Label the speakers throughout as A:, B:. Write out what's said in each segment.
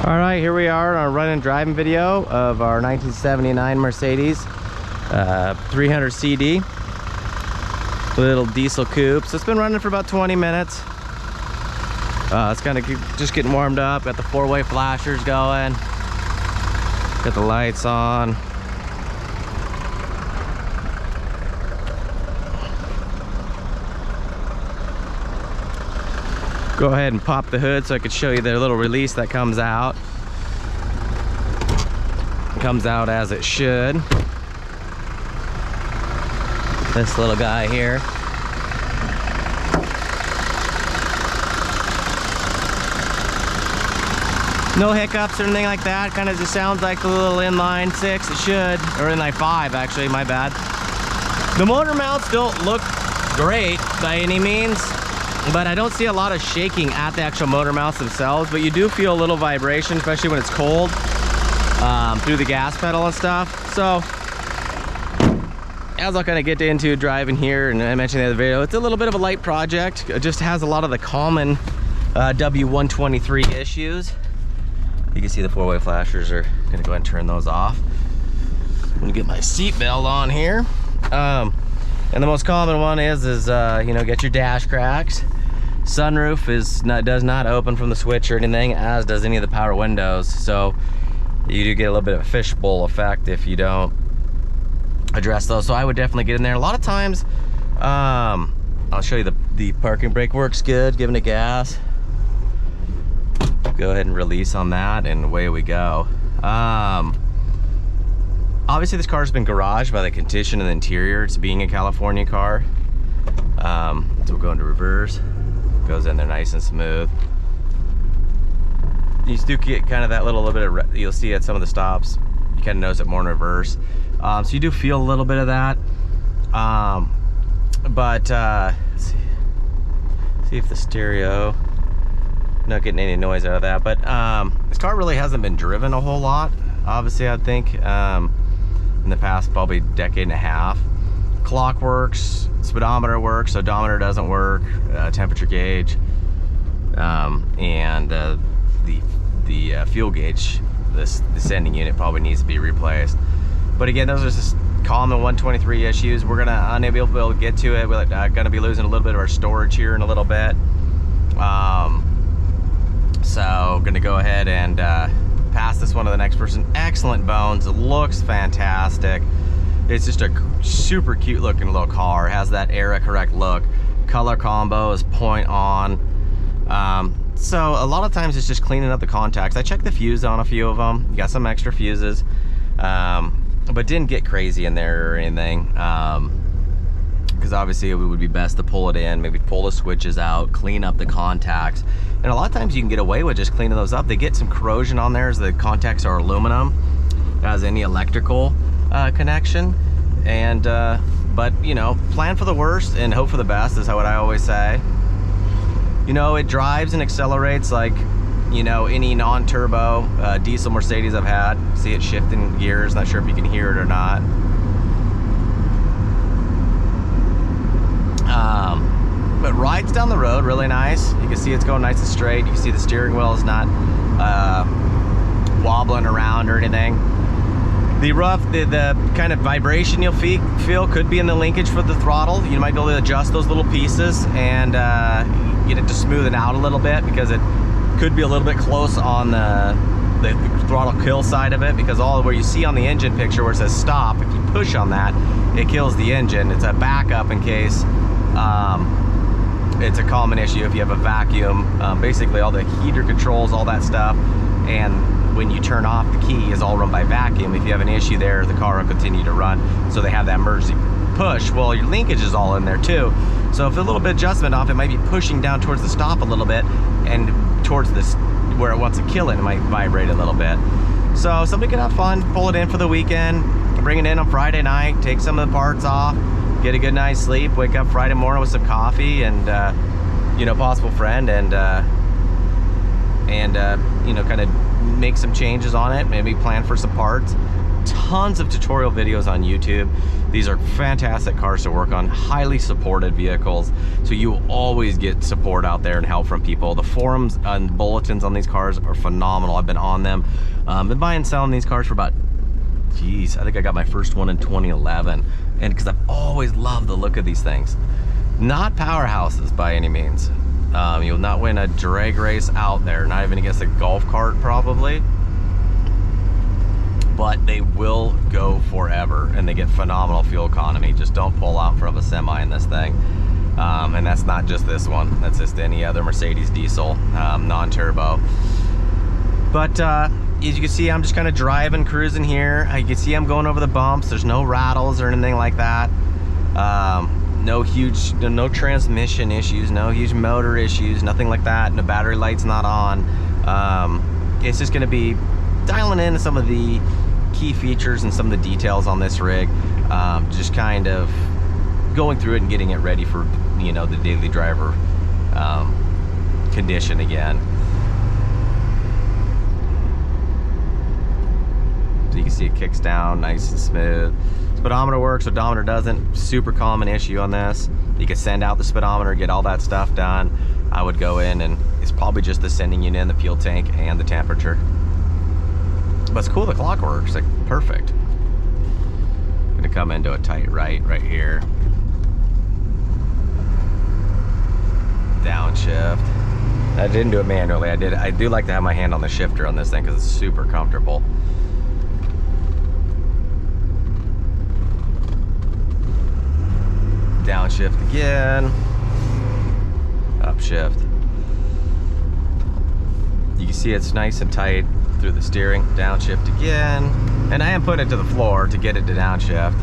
A: All right, here we are on our run and driving video of our 1979 Mercedes 300 CD little diesel coupe. So it's been running for about 20 minutes. It's kind of just getting warmed up. Got the four-way flashers going. Got the lights on. Go ahead and pop the hood so I could show you the little release that comes out. It comes out as it should. This little guy here. No hiccups or anything like that. Kind of just sounds like the little inline 6. It should, or inline 5 actually, my bad. The motor mounts don't look great by any means, but I don't see a lot of shaking at the actual motor mounts themselves, but you do feel a little vibration, especially when it's cold, through the gas pedal and stuff. So as I'll kind of get into driving here, and I mentioned in the other video, it's a little bit of a light project. It just has a lot of the common W123 issues. You can see the four-way flashers are gonna go ahead and turn those off. I'm gonna get my seat belt on here. And the most common one is you know, get your dash cracks. Sunroof does not open from the switch or anything, as does any of the power windows. So you do get a little bit of a fishbowl effect if you don't address those. So I would definitely get in there. A lot of times, I'll show you the parking brake works good, giving it gas. Go ahead and release on that, and away we go. Obviously this car's been garaged by the condition of the interior. It's being a California car. So we'll go into reverse. Goes in there nice and smooth. You do get kind of that little bit of, you'll see at some of the stops, you kind of notice it more in reverse. So you do feel a little bit of that. Let's see if the stereo, not getting any noise out of that, but this car really hasn't been driven a whole lot, obviously, I think, in the past probably decade and a half. Clock works, speedometer works, odometer doesn't work, temperature gauge, and the fuel gauge, the sending unit probably needs to be replaced. But again, those are just common 123 issues. We're unable to be able to get to it. We're gonna be losing a little bit of our storage here in a little bit. So gonna go ahead and pass this one to the next person. Excellent bones, it looks fantastic. It's just a super cute looking little car. It has that era correct look. Color combo is point on. So a lot of times it's just cleaning up the contacts. I checked the fuse on a few of them. You got some extra fuses, but didn't get crazy in there or anything. Because obviously it would be best to pull it in, maybe pull the switches out, clean up the contacts. And a lot of times you can get away with just cleaning those up. They get some corrosion on there as the contacts are aluminum, as any electrical connection. And but you know, plan for the worst and hope for the best is what I always say. You know, it drives and accelerates like, you know, any non-turbo diesel Mercedes I've had. See it shifting gears, not sure if you can hear it or not. But rides down the road really nice. You can see it's going nice and straight. You can see the steering wheel is not wobbling around or anything. The kind of vibration you'll feel could be in the linkage for the throttle. You might be able to adjust those little pieces and get it to smooth it out a little bit, because it could be a little bit close on the throttle kill side of it, because all where you see on the engine picture where it says stop, if you push on that, it kills the engine. It's a backup in case it's a common issue if you have a vacuum. Basically all the heater controls, all that stuff, and when you turn off, the key is all run by vacuum. If you have an issue there, the car will continue to run. So they have that emergency push. Well, your linkage is all in there too. So if a little bit adjustment off, it might be pushing down towards the stop a little bit, and towards this where it wants to kill it, it might vibrate a little bit. So somebody can have fun, pull it in for the weekend, bring it in on Friday night, take some of the parts off, get a good night's sleep, wake up Friday morning with some coffee and you know, possible friend, and you know, kind of make some changes on it, maybe plan for some parts, tons of tutorial videos on YouTube. These are fantastic cars to work on, highly supported vehicles, so you will always get support out there and help from people. The forums and bulletins on these cars are phenomenal. I've been on them. Been buying and selling these cars for about, geez, I think I got my first one in 2011, and because I've always loved the look of these things. Not powerhouses by any means. You'll not win a drag race out there, not even against a golf cart probably, but they will go forever, and they get phenomenal fuel economy. Just don't pull out in front of a semi in this thing. And that's not just this one, that's just any other Mercedes diesel, non-turbo. But as you can see, I'm just kind of driving, cruising here. You can see I'm going over the bumps. There's no rattles or anything like that. No transmission issues, no huge motor issues, nothing like that. The battery light's not on. It's just gonna be dialing in some of the key features and some of the details on this rig. Just kind of going through it and getting it ready for, you know, the daily driver condition again. So you can see it kicks down nice and smooth. Speedometer works, odometer doesn't. Super common issue on this. You can send out the speedometer, get all that stuff done. I would go in and it's probably just the sending unit in the fuel tank and the temperature. But it's cool, the clock works, like perfect. I'm gonna come into a tight right here. Downshift. I didn't do it manually, I do like to have my hand on the shifter on this thing because it's super comfortable. Downshift again, upshift. You can see it's nice and tight through the steering. Downshift again, and I am putting it to the floor to get it to downshift.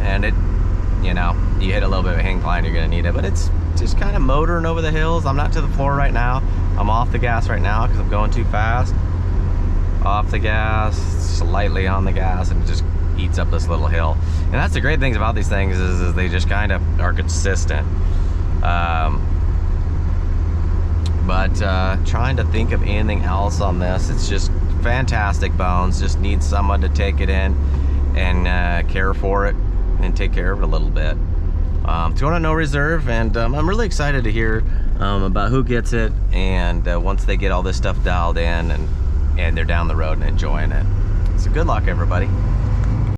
A: And it, you know, you hit a little bit of a incline, you're gonna need it, but it's just kind of motoring over the hills. I'm not to the floor right now. I'm off the gas right now because I'm going too fast. Off the gas, slightly on the gas, and it just eats up this little hill. And that's the great things about these things is they just kind of are consistent. Trying to think of anything else on this, it's just fantastic bones. Just need someone to take it in and care for it and take care of it a little bit. It's going on no reserve, and I'm really excited to hear about who gets it, and once they get all this stuff dialed in and they're down the road and enjoying it. So good luck, everybody.